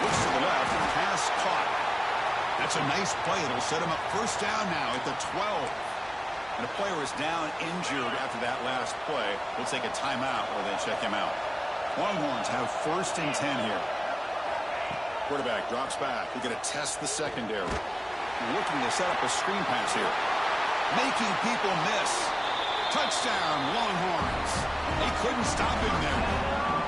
Looks to the left, and pass caught. That's a nice play. It'll set him up first down now at the 12. And a player is down injured after that last play. We'll take a timeout while they check him out. Longhorns have first and 10 here. Quarterback drops back. We're going to test the secondary. Looking to set up a screen pass here. Making people miss. Touchdown, Longhorns. They couldn't stop him there.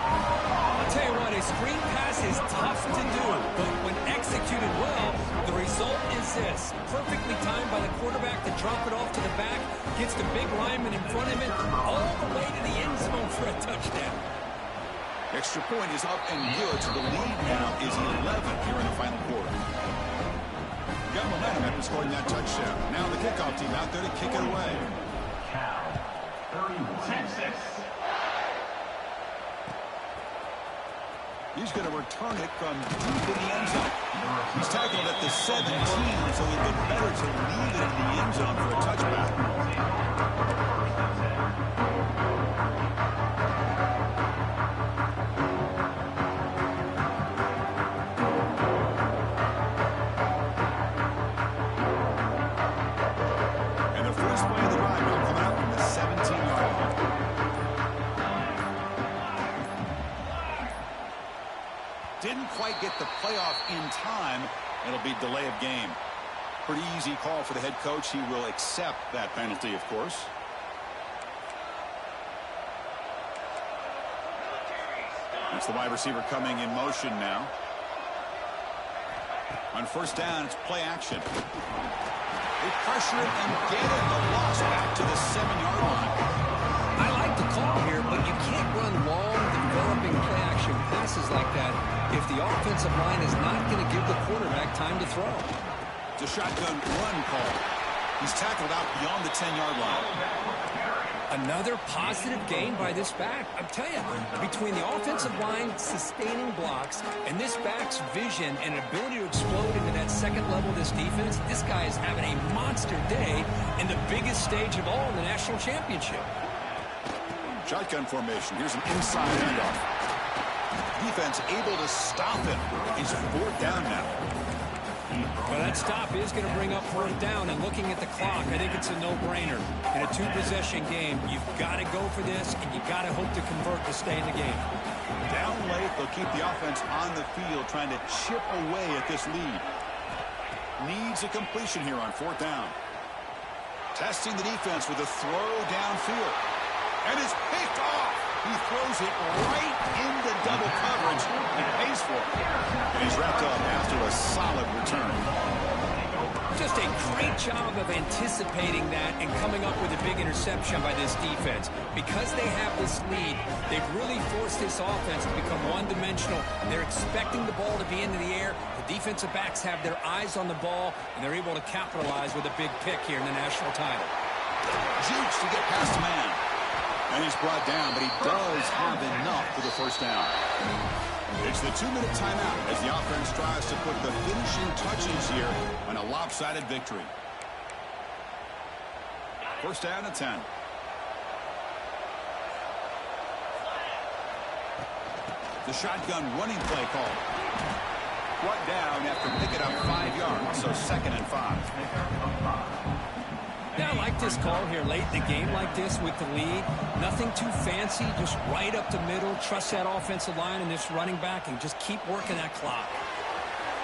I'll tell you what, a screen pass is tough to do, but when executed well, the result is this. Perfectly timed by the quarterback to drop it off to the back, gets the big lineman in front of him, all the way to the end zone for a touchdown. Extra point is up and good, so the lead now is 11 here in the final quarter. Got momentum after scoring that touchdown. Now the kickoff team out there to kick it away. Cal, 31-6. He's going to return it from deep in the end zone. He's tackled at the 17, so it would be better to leave it in the end zone for a touchback. And the first play of the drive will come out from the 17-yard line. Didn't quite get the playoff in time. It'll be delay of game. Pretty easy call for the head coach. He will accept that penalty, of course. That's the wide receiver coming in motion now. On first down, it's play action. They pressure it and get it. The loss back to the 7-yard line. I like the call here, but you can't run long, developing play-action passes like that if the offensive line is not going to give the quarterback time to throw. It's a shotgun run call. He's tackled out beyond the 10-yard line. Another positive gain by this back. I'm telling you, between the offensive line sustaining blocks and this back's vision and ability to explode into that second level of this defense, this guy is having a monster day in the biggest stage of all in the national championship. Shotgun formation. Here's an inside handoff. Defense able to stop him. He's fourth down now. Well, that stop is going to bring up fourth down, and looking at the clock, I think it's a no-brainer. In a two-possession game, you've got to go for this, and you've got to hope to convert to stay in the game. Down late, they'll keep the offense on the field, trying to chip away at this lead. Needs a completion here on fourth down. Testing the defense with a throw downfield. And it's picked off. He throws it right into double coverage and pays for it. And he's wrapped up after a solid return. Just a great job of anticipating that and coming up with a big interception by this defense. Because they have this lead, they've really forced this offense to become one-dimensional. They're expecting the ball to be into the air. The defensive backs have their eyes on the ball, and they're able to capitalize with a big pick here in the national title. Jukes to get past the man. And he's brought down, but he does have enough for the first down. It's the 2-minute timeout as the offense tries to put the finishing touches here on a lopsided victory. First down at 10. The shotgun running play call. Brought down after picking up 5 yards, so 2nd and 5. Yeah, I like this call here late in the game like this with the lead. Nothing too fancy, just right up the middle. Trust that offensive line and this running back and just keep working that clock.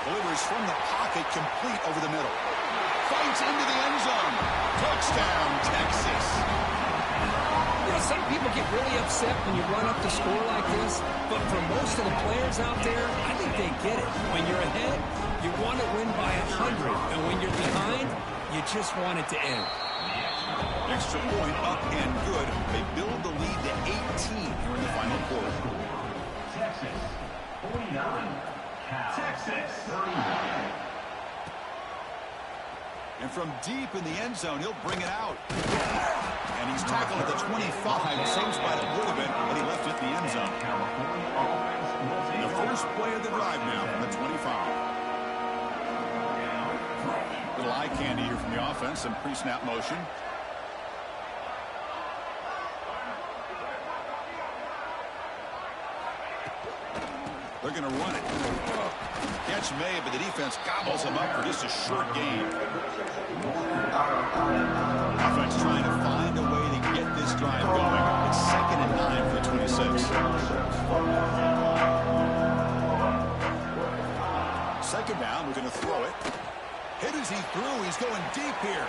Delivers from the pocket, complete over the middle. Fights into the end zone. Touchdown, Texas. You know, some people get really upset when you run up the score like this, but for most of the players out there, I think they get it. When you're ahead, you want to win by 100, and when you're behind, you just want it to end. Extra point up and good. They build the lead to 18 here in the final quarter. Texas 49. Cal. Texas 39. And from deep in the end zone, he'll bring it out. And he's tackle at the 25, same spot it would have been, and he left it in the end zone. The first play of the drive now from the 25. Little eye candy here from the offense, some pre-snap motion. They're going to run it. Catch made, but the defense gobbles him up for just a short gain. Offense trying to find a way to get this drive going. It's 2nd and 9 for 26. Second down, we're going to throw it. Hit as he threw. He's going deep here.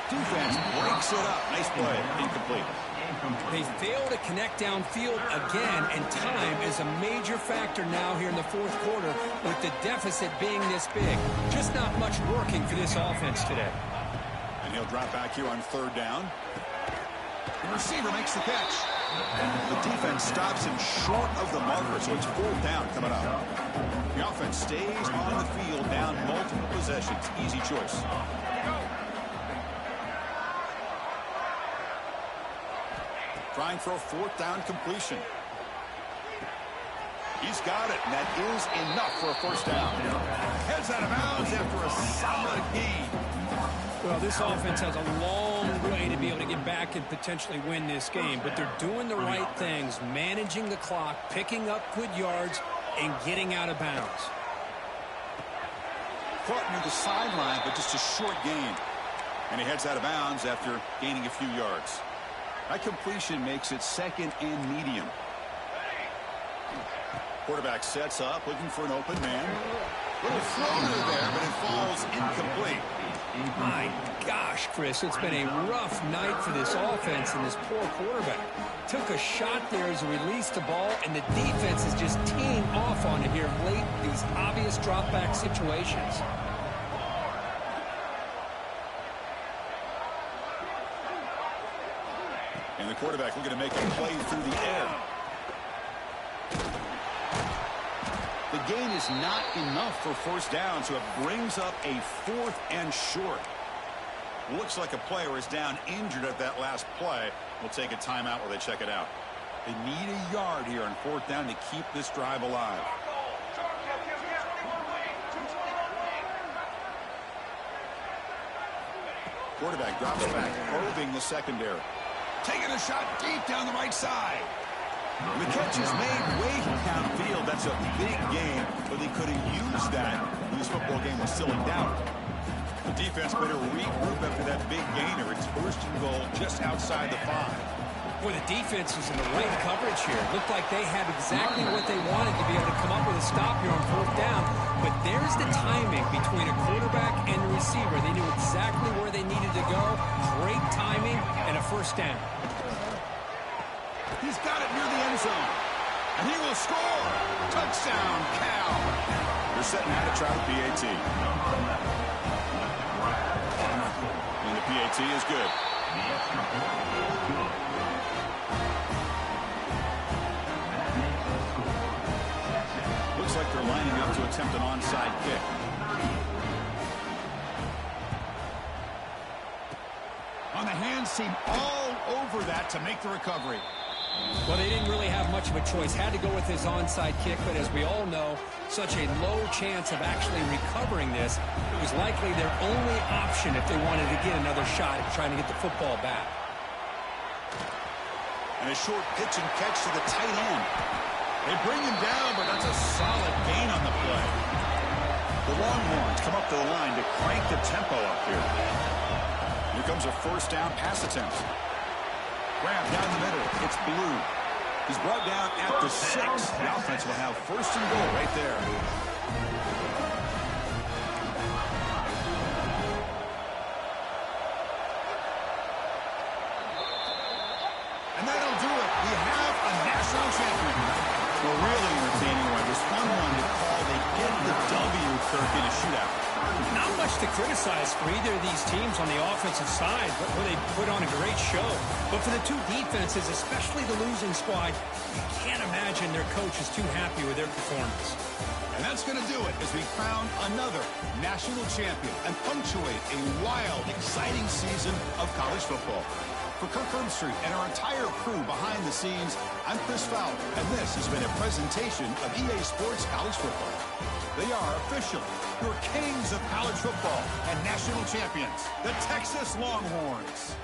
Defense breaks it up. Nice play. Incomplete. They fail to connect downfield again, and time is a major factor now here in the fourth quarter with the deficit being this big. Just not much working for this offense today. And he'll drop back here on 3rd down. The receiver makes the catch. The defense stops him short of the marker, so it's 4th down coming up. The offense stays on the field down multiple possessions. Easy choice. Trying for a 4th down completion. He's got it, and that is enough for a 1st down. Heads out of bounds after a solid gain. Well, this offense has a long way to be able to get back and potentially win this game, but they're doing the right things, managing the clock, picking up good yards, and getting out of bounds. Caught near the sideline, but just a short gain. And he heads out of bounds after gaining a few yards. That completion makes it 2nd and medium. Quarterback sets up, looking for an open man. Little floater there, but it falls incomplete. My gosh, Chris, it's been a rough night for this offense and this poor quarterback. Took a shot there as he released the ball, and the defense is just teeing off on it here late, these obvious drop-back situations. And the quarterback looking to make a play through the air. The gain is not enough for 1st down, so it brings up a 4th and short. Looks like a player is down injured at that last play. We'll take a timeout while they check it out. They need a yard here on 4th down to keep this drive alive. Quarterback drops back, probing the secondary. Taking a shot deep down the right side. The catch is made way downfield. That's a big gain, but they could have used that when this football game was still in doubt. The defense better regroup after that big gainer. It's 1st and goal just outside the 5. Boy, the defense was in the right coverage here. Looked like they had exactly what they wanted to be able to come up with a stop here on 4th down. But there's the timing between a quarterback and the receiver. They knew exactly where they needed to go. Great timing and a 1st down. He's got it near the end zone. And he will score. Touchdown, Cal. They're setting out to try the PAT. And the PAT is good. Looks like they're lining up to attempt an onside kick. On the hands seem all over that to make the recovery. Well, they didn't really have much of a choice. Had to go with his onside kick, but as we all know, such a low chance of actually recovering this. It was likely their only option if they wanted to get another shot at trying to get the football back. And a short pitch and catch to the tight end. They bring him down, but that's a solid gain on the play. The Longhorns come up to the line to crank the tempo up here. Here comes a 1st down pass attempt. Grab down the middle. It's Blue. He's brought down at the 6. The offense will have 1st and goal right there. And that'll do it. We have a national champion. Well, really entertaining one. This fun one to call. They get the W, Kirk, in a shootout. Not much to criticize for either of these teams on the offensive side, but where they put on a great show. But for the two defenses, especially the losing squad, you can't imagine their coach is too happy with their performance. And that's going to do it as we crown another national champion and punctuate a wild, exciting season of college football. For Kirk Herbstreit and our entire crew behind the scenes, I'm Chris Fowler, and this has been a presentation of EA Sports College Football. They are officially your kings of college football and national champions, the Texas Longhorns.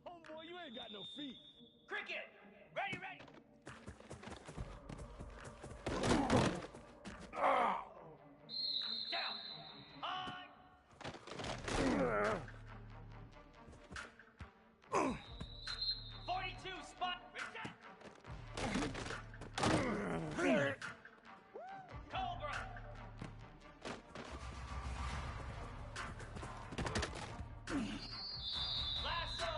Homeboy, you ain't got no feet. Cricket! Ready, ready! Down! High! 42 spot! Reset! Cobra! Lasso!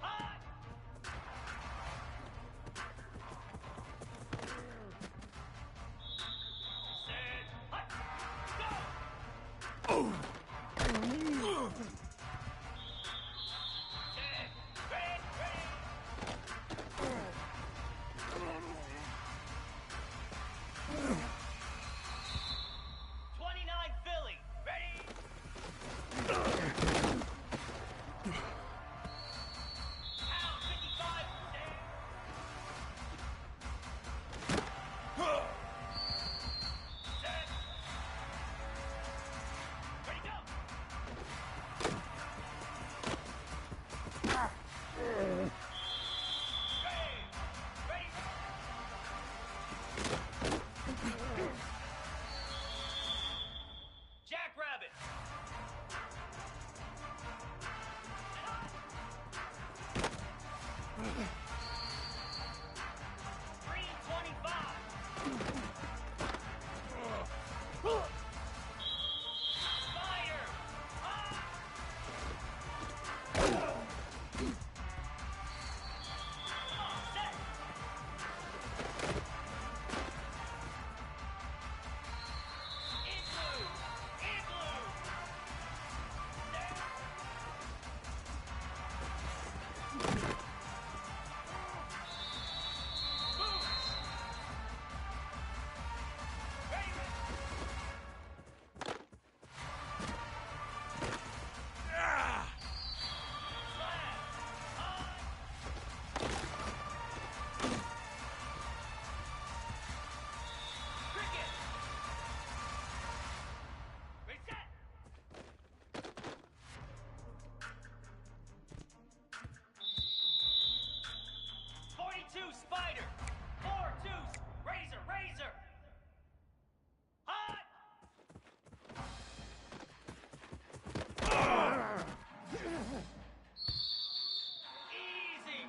High! Set! High! Go! Set! Ready, ready! 29 Philly! Ready? Pound 55! Stand! Set! Ready, go! Ready! Ready! Jackrabbit! 325! Fire! Ah! Come on, set! Igloo! Igloo! Set! Boots! Ready, ready! Slam! High! Cricket! Reset! .42 Spider! 4-2 Razor! Razor! Hot! Easy!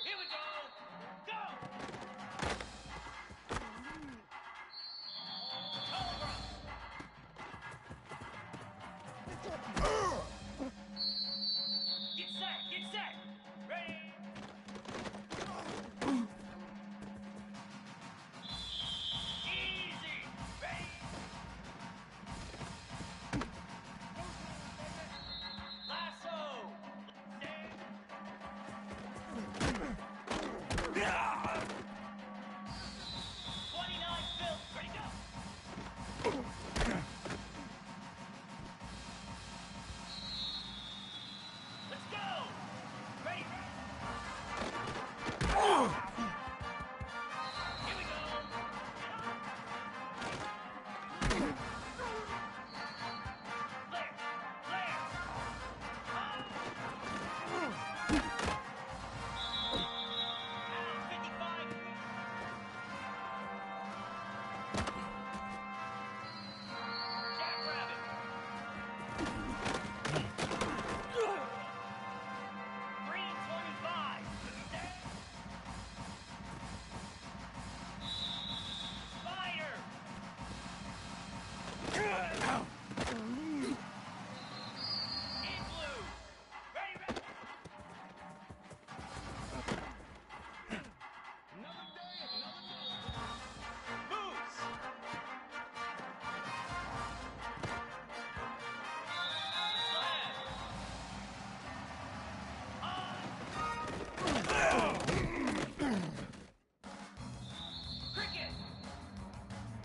Here we go! Go! Get set, get set. Ready. Easy. Ready. Lasso. Stand. 29 built. Ready, go. Let's go. Ready, ready. Here we go. Flare, flare. 55. Jackrabbit. 325. Spider. Igloo. Ready, ready. Moose. Cricket.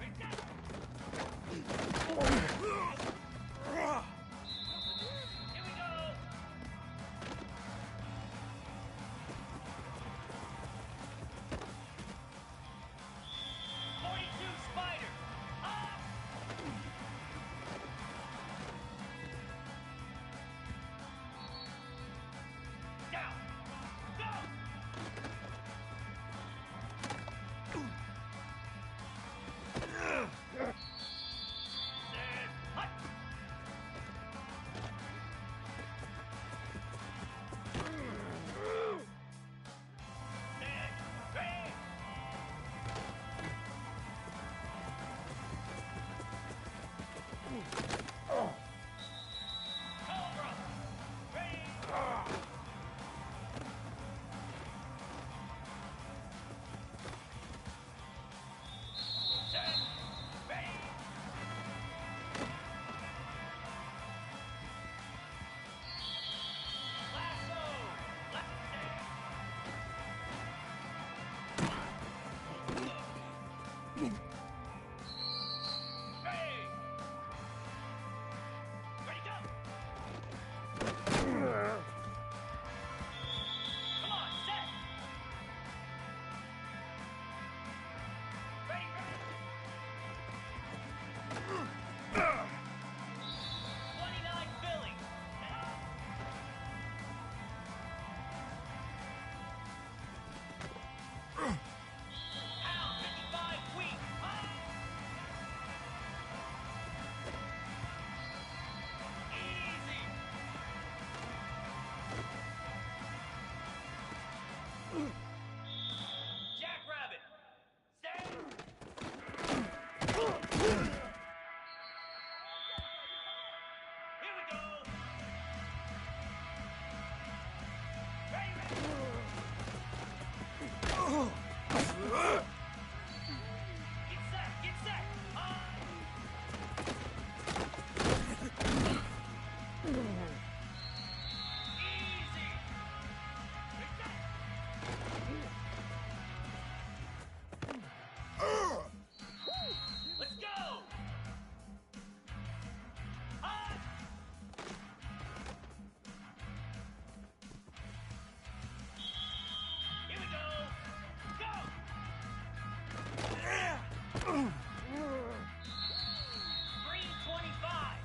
Reset. Here we go. Spider. Up. Down. Go. Stand. Hut. Stand. Ready. Cobra. Ready. Set. Ready. Lasso. Left. Ready. Ready, go. Come on, set. Ready, ready. 29 Philly. Pound 55 wheat. Easy. Jackrabbit. Stand. Here we go. Ready, ready. Get set, get set. Easy. Reset. Let's go. Hot. Here we go. Go. 325.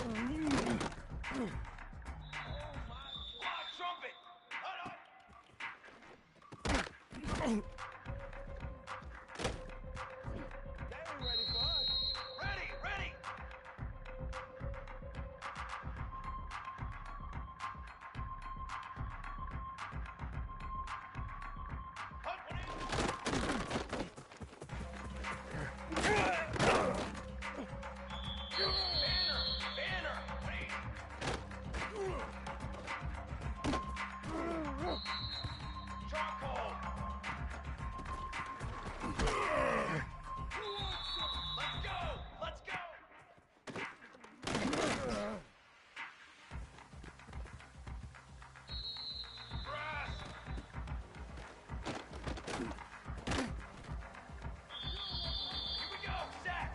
Loud trumpet. Hold on. Ready, ready. Banner, wait. Charcoal. Let's go, let's go. Brass. Here we go, set.